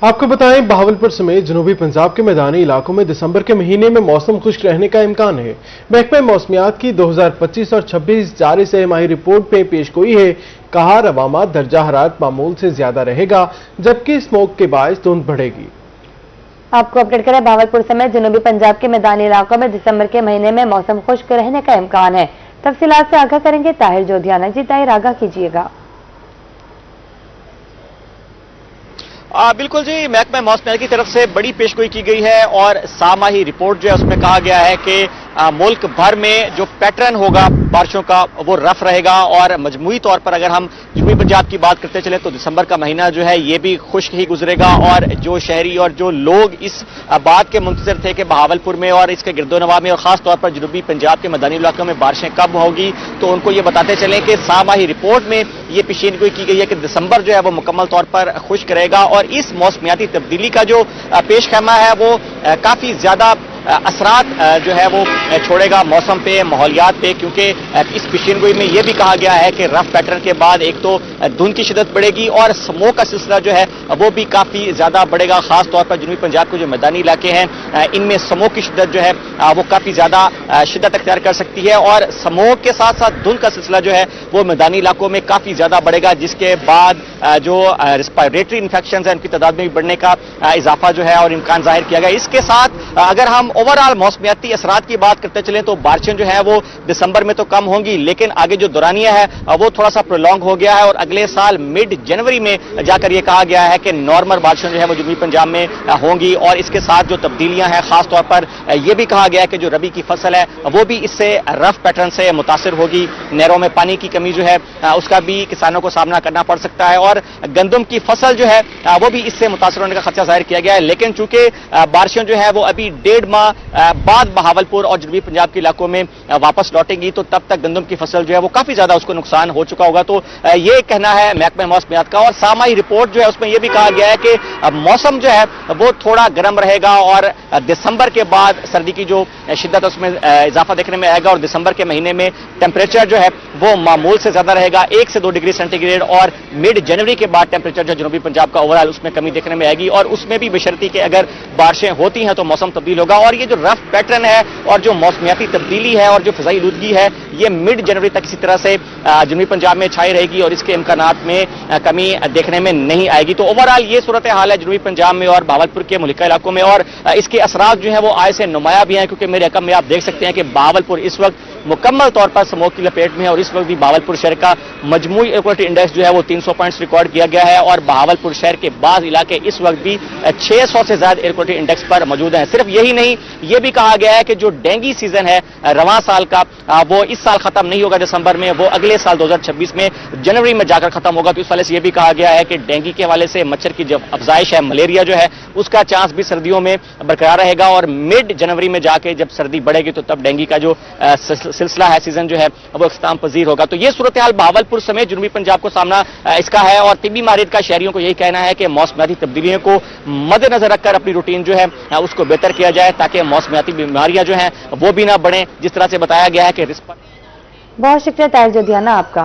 आपको बताएं, बहावलपुर समेत जनूबी पंजाब के मैदानी इलाकों में दिसंबर के महीने में मौसम खुश्क रहने का इम्कान है। महकमा मौसमियात की 2025 और 26 जारी सहमाही रिपोर्ट में पेश गोई है। कहा, रवामा दर्जा हरारत मामूल से ज्यादा रहेगा, जबकि स्मोक के बायस धुंध बढ़ेगी। आपको अपडेट करें, बहावलपुर समेत जनूबी पंजाब के मैदानी इलाकों में दिसंबर के महीने में मौसम खुश्क रहने का इम्कान है। तफसीलात से आगाह करेंगे ताहिर जोधियाना जी। ताहिर, आगाह कीजिएगा। बिल्कुल जी, महकमा मौसमियात की तरफ से बड़ी पेशगोई की गई है और सामाही रिपोर्ट जो है उसमें कहा गया है कि मुल्क भर में जो पैटर्न होगा बारिशों का वो रफ रहेगा और मजमूई तौर पर अगर हम जनूबी पंजाब की बात करते चले तो दिसंबर का महीना जो है ये भी खुश्क ही गुजरेगा। और जो शहरी और जो लोग इस बात के मुंतजर थे कि बहावलपुर में और इसके गिरदोनवा में और खास तौर पर जनूबी पंजाब के मैदानी इलाकों में बारिशें कब होगी, तो उनको ये बताते चलें कि सामाही रिपोर्ट में ये पेशीनगोई की गई है कि दिसंबर जो है वो मुकम्मल तौर पर खुश्क रहेगा और इस मौसमियाती तब्दीली का जो पेशखैमा है वो काफी ज्यादा असरात जो है वो छोड़ेगा मौसम पे, माहौलियात पे, क्योंकि इस पेशीनगोई में यह भी कहा गया है कि रफ पैटर्न के बाद एक तो धुंध की शिद्दत बढ़ेगी और स्मोक का सिलसिला जो है वो भी काफी ज्यादा बढ़ेगा। खास तौर पर जनूबी पंजाब के जो मैदानी इलाके हैं इनमें स्मोक की शिद्दत जो है वो काफी ज्यादा शिद्दत अख्तियार कर सकती है और स्मोक के साथ साथ धुंध का सिलसिला जो है वो मैदानी इलाकों में काफी ज्यादा बढ़ेगा, जिसके बाद जो रेस्पिरेटरी इन्फेक्शन है उनकी तादाद में भी बढ़ने का इजाफा जो है और इम्कान जाहिर किया गया। इसके साथ अगर हम ओवरऑल मौसमियाती असरात की बात करते चलें तो बारिशें जो है वो दिसंबर में तो कम होंगी, लेकिन आगे जो दौरानिया है वो थोड़ा सा प्रोलॉन्ग हो गया है और अगले साल मिड जनवरी में जाकर ये कहा गया है कि नॉर्मल बारिशें जो है वो जनूबी पंजाब में होंगी। और इसके साथ जो तब्दीलियां हैं, खास तौर पर यह भी कहा गया है कि जो रबी की फसल है वो भी इससे रफ पैटर्न से मुतासिर होगी। नहरों में पानी की कमी जो है उसका भी किसानों को सामना करना पड़ सकता है और गंदम की फसल जो है वो भी इससे मुतासिर होने का खदशा जाहिर किया गया है। लेकिन चूंकि बारिशें जो है वो अभी 1.5 माह बाद बहावलपुर और जनूबी पंजाब के इलाकों में वापस लौटेंगी, तो तब तक गंदम की फसल जो है वो काफी ज्यादा उसको नुकसान हो चुका होगा। तो ये कहना है महकमा मौसमियात का। और सामाही रिपोर्ट जो है उसमें यह भी कहा गया है कि मौसम जो है वो थोड़ा गर्म रहेगा और दिसंबर के बाद सर्दी की जो शिद्दत है उसमें इजाफा देखने में आएगा और दिसंबर के महीने में टेम्परेचर जो है वो मामूल से ज्यादा रहेगा, 1 से 2 डिग्री सेंटीग्रेड। और मिड जनवरी के बाद टेम्परेचर जो जनूबी पंजाब का ओवरऑल उसमें कमी देखने में आएगी और उसमें भी बशर्ती कि अगर बारिशें होती हैं तो मौसम तब्दील होगा। और ये जो रफ पैटर्न है और जो मौसमियाती तब्दीली है और जो फिजाई आलूदगी है ये मिड जनवरी तक इसी तरह से जनूबी पंजाब में छाई रहेगी और इसके इम्कानात में कमी देखने में नहीं आएगी। तो ओवरऑल ये सूरत हाल है जनूबी पंजाब में और बहावलपुर के मुल्का इलाकों में और इसके असरात जो है वो आय से नुमाया भी हैं, क्योंकि मेरे रकम में आप देख सकते हैं कि बहावलपुर इस वक्त मुकम्मल तौर पर स्मोक की लपेट में है और इस वक्त भी बहावलपुर शहर का मजमूई एयर क्वालिटी इंडेक्स जो है वो 300 पॉइंट्स रिकॉर्ड किया गया है और बहावलपुर शहर के बाद इलाके इस वक्त भी 600 से ज्यादा एयर क्वालिटी इंडेक्स पर मौजूद हैं। सिर्फ यही नहीं, ये भी कहा गया है कि जो डेंगू सीजन है रवां साल का वो इस साल खत्म नहीं होगा दिसंबर में, वो अगले साल 2026 में जनवरी में जाकर खत्म होगा। तो इस वाले से ये भी कहा गया है कि डेंगू के हवाले से मच्छर की जब अफजाइश है, मलेरिया जो है उसका चांस भी सर्दियों में बरकरार रहेगा और मिड जनवरी में जाके जब सर्दी बढ़ेगी तो तब डेंगू का जो सिलसिला है, सीजन जो है वो इख्तिताम पजीर होगा। तो ये सूरत हाल बहावलपुर समेत जनूबी पंजाब को सामना इसका है और तिब्बी मारिद का शहरियों को यही कहना है कि मौसमियाती तब्दीलियों को मद्देनजर रखकर अपनी रूटीन जो है उसको बेहतर किया जाए ताकि मौसमियाती बीमारियां जो हैं वो भी ना बढ़ें, जिस तरह से बताया गया है कि बहुत शुक्रिया ताहिर जोधियाना आपका।